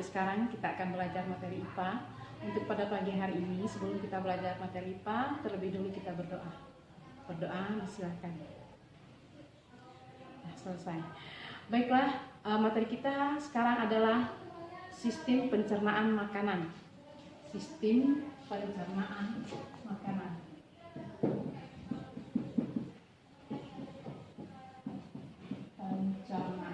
untuk sekarang kita akan belajar materi IPA. Untuk pada pagi hari ini, sebelum kita belajar materi IPA, terlebih dulu kita berdoa. Berdoa, silakan. Nah, selesai. Baiklah, materi kita sekarang adalah sistem pencernaan makanan. Sistem pencernaan makanan. Pencernaan.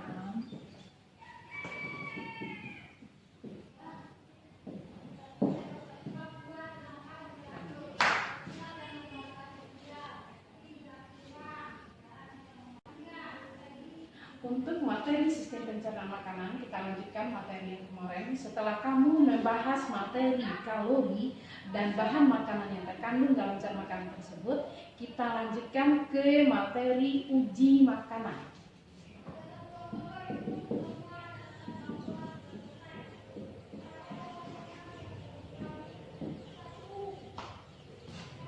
Untuk materi sistem pencernaan makanan, kita lanjutkan materi yang kemarin. Setelah kamu membahas materi kalori dan bahan makanan yang terkandung dalam zat makanan tersebut, kita lanjutkan ke materi uji makanan.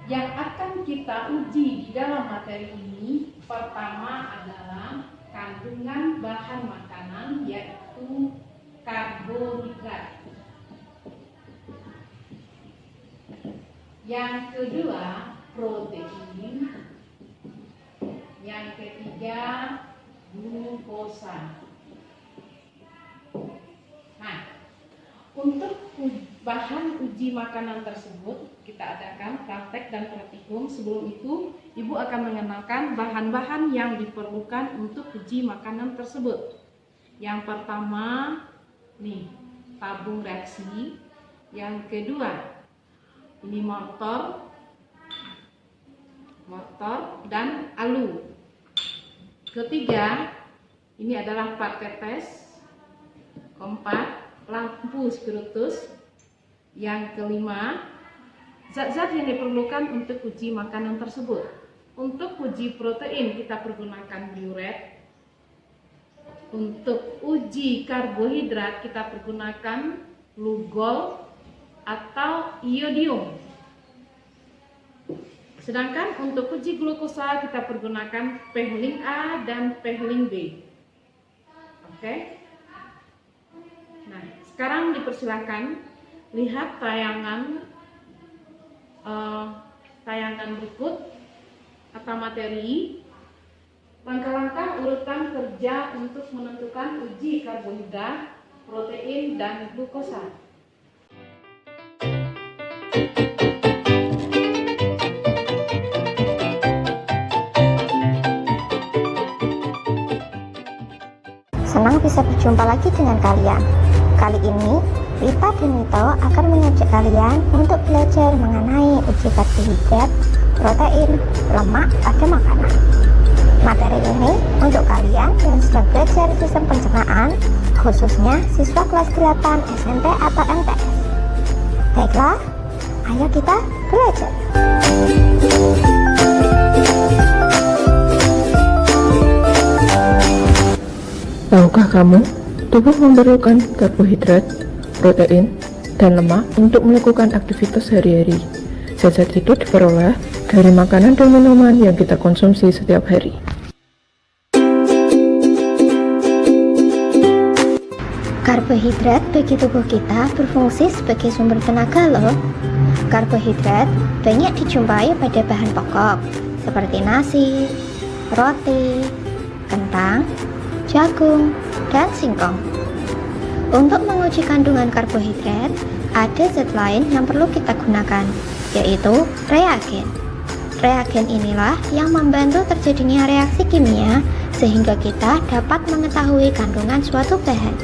Yang akan kita uji di dalam materi ini, pertama adalah kandungan bahan makanan, yaitu karbohidrat. Yang kedua, protein. Yang ketiga, glukosa. Nah, untuk bahan uji makanan tersebut kita adakan praktek dan praktikum. Sebelum itu, Ibu akan mengenalkan bahan-bahan yang diperlukan untuk uji makanan tersebut. Yang pertama, nih, tabung reaksi. Yang kedua, ini mortar dan alu. Ketiga, ini adalah plat tetes. Keempat, lampu spiritus. Yang kelima, zat-zat yang diperlukan untuk uji makanan tersebut. Untuk uji protein kita pergunakan biuret. Untuk uji karbohidrat kita pergunakan lugol atau iodium. Sedangkan untuk uji glukosa kita pergunakan pehling A dan pehling B. Oke. Nah, sekarang dipersilakan lihat tayangan berikut atau materi langkah-langkah urutan kerja untuk menentukan uji karbohidrat, protein, dan glukosa. Senang bisa berjumpa lagi dengan kalian. Kali ini, Rita dan Nito akan mengajak kalian untuk belajar mengenai uji karbohidrat, protein, lemak pada makanan. Materi ini untuk kalian yang sedang belajar sistem pencernaan, khususnya siswa kelas 8 SMP atau MTS. Baiklah, ayo kita belajar. Tahukah kamu, tubuh memerlukan karbohidrat, protein, dan lemak untuk melakukan aktivitas sehari-hari. Zat-zat itu diperoleh dari makanan dan minuman yang kita konsumsi setiap hari. Karbohidrat bagi tubuh kita berfungsi sebagai sumber tenaga loh. Karbohidrat banyak dijumpai pada bahan pokok seperti nasi, roti, kentang, jagung, dan singkong. Untuk menguji kandungan karbohidrat, ada zat lain yang perlu kita gunakan, yaitu reagen. Reagen inilah yang membantu terjadinya reaksi kimia sehingga kita dapat mengetahui kandungan suatu bahan.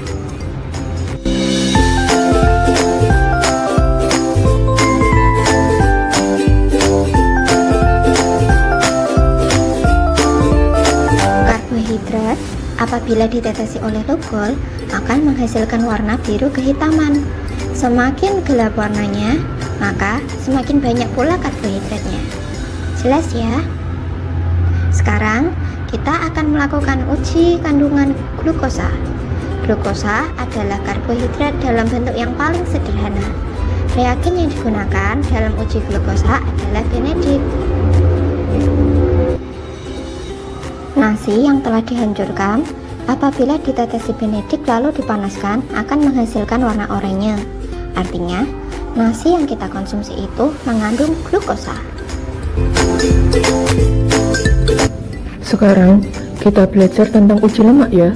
Karbohidrat apabila ditetesi oleh lugol akan menghasilkan warna biru kehitaman. Semakin gelap warnanya, maka semakin banyak pula karbohidratnya. Jelas ya? Sekarang kita akan melakukan uji kandungan glukosa. Glukosa adalah karbohidrat dalam bentuk yang paling sederhana. Reagen yang digunakan dalam uji glukosa adalah Benedict. Nasi yang telah dihancurkan Apabila ditetesi benedik lalu dipanaskan, akan menghasilkan warna oranye. Artinya, nasi yang kita konsumsi itu mengandung glukosa. Sekarang, kita belajar tentang uji lemak ya.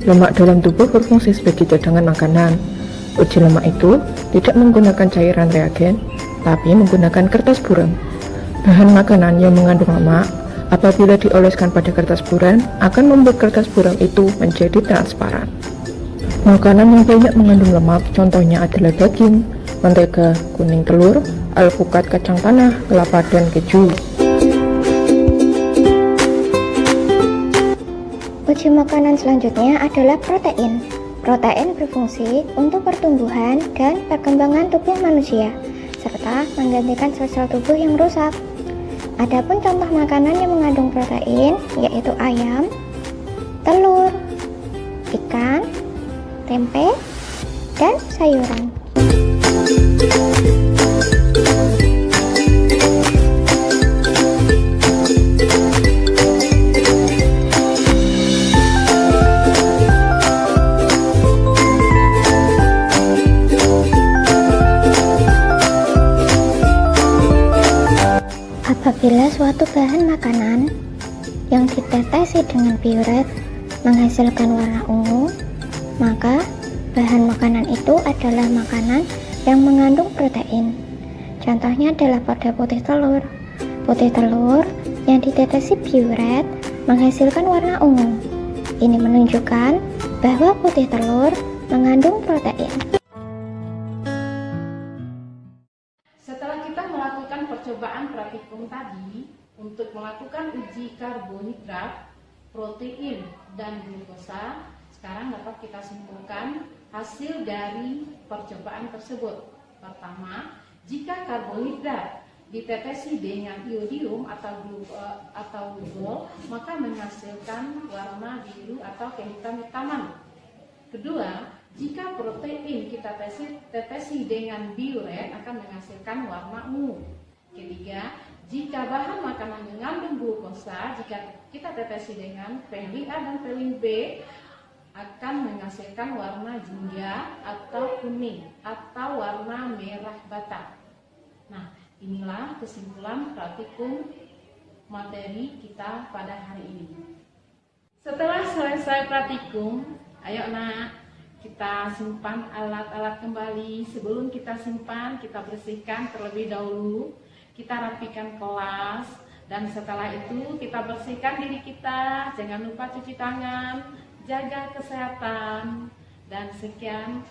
Lemak dalam tubuh berfungsi sebagai cadangan makanan. Uji lemak itu tidak menggunakan cairan reagen, tapi menggunakan kertas buram. Bahan makanan yang mengandung lemak, apabila dioleskan pada kertas buram, akan membuat kertas buram itu menjadi transparan. Makanan yang banyak mengandung lemak, contohnya adalah daging, mentega, kuning telur, alpukat kacang tanah, kelapa, dan keju. Uji makanan selanjutnya adalah protein. Protein berfungsi untuk pertumbuhan dan perkembangan tubuh manusia, serta menggantikan sel-sel tubuh yang rusak. Adapun contoh makanan yang mengandung protein yaitu ayam, telur, ikan, tempe, dan sayuran. Apabila suatu bahan makanan yang ditetesi dengan biuret menghasilkan warna ungu, maka bahan makanan itu adalah makanan yang mengandung protein. Contohnya adalah pada putih telur. Putih telur yang ditetesi biuret menghasilkan warna ungu. Ini menunjukkan bahwa putih telur mengandung protein. Setelah kita melakukan percobaan praktikum tadi untuk melakukan uji karbohidrat, protein, dan glukosa, sekarang dapat kita simpulkan hasil dari percobaan tersebut. Pertama, jika karbohidrat ditetesi dengan iodium atau glucol, maka menghasilkan warna biru atau kehitam-hitaman. Kedua, jika protein kita tetesi dengan biuret akan menghasilkan warna ungu. Ketiga, jika bahan makanan mengandung glukosa, jika kita tetesi dengan phenyl A dan phenyl B, akan menghasilkan warna jingga atau kuning atau warna merah bata. Nah, inilah kesimpulan praktikum materi kita pada hari ini. Setelah selesai praktikum, ayo nak, kita simpan alat-alat kembali. Sebelum kita simpan, kita bersihkan terlebih dahulu. Kita rapikan kelas, dan setelah itu kita bersihkan diri kita. Jangan lupa cuci tangan, jaga kesehatan. Dan sekian,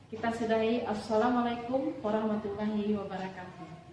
kita sudahi. Assalamualaikum warahmatullahi wabarakatuh.